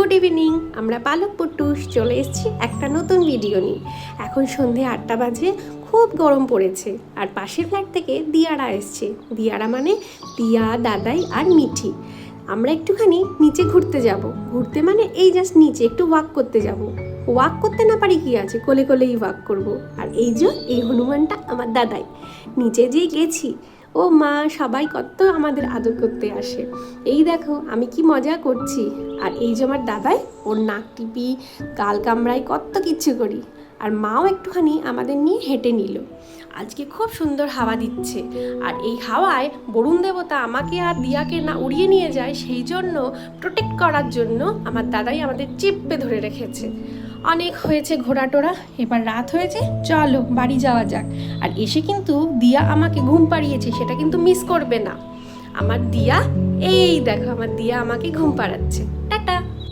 Good evening. আমরা পালক পট্টুস চলে এসেছি একটা নতুন ভিডিও নিয়ে। এখন সন্ধে 8টা বাজে, খুব গরম পড়েছে। আর পাশের ফ্ল্যাট থেকে দিয়ারা এসছে। দিয়ারা মানে দিয়া, দাদাই আর মিঠি। আমরা একটুখানি নিচে ঘুরতে যাব। ঘুরতে মানে এই জাস্ট নিচে একটু ওয়াক করতে যাব। ওয়াক করতে না পারি কি আছে, কোলে কোলেই ওয়াক করব। আর এই হনুমানটা আমার দাদাই। নিচে যেই গেছি, ও মা, সবাই কত আমাদের আদর করতে আসে। এই দেখো আমি কি মজা করছি। আর এই যে আমার দাদাই, ওর নাক টিপি, গাল কামড়াই, কত কিচ্ছু করি। আর মাও একটুখানি আমাদের নিয়ে হেঁটে নিল। আজকে খুব সুন্দর হাওয়া দিচ্ছে। আর এই হাওয়ায় বরুণ দেবতা আমাকে আর দিয়াকে না উড়িয়ে নিয়ে যায়, সেই জন্য প্রোটেক্ট করার জন্য আমার দাদাই আমাদের চেপে ধরে রেখেছে। অনেক হয়েছে ঘোরাটোরা, এবার রাত হয়েছে, চলো বাড়ি যাওয়া যাক। আর এসে কিন্তু দিয়া আমাকে ঘুম পাড়িয়েছে, সেটা কিন্তু মিস করবে না। আমার দিয়া, এই দেখো আমার দিয়া আমাকে ঘুম পাড়াচ্ছে। টাটা।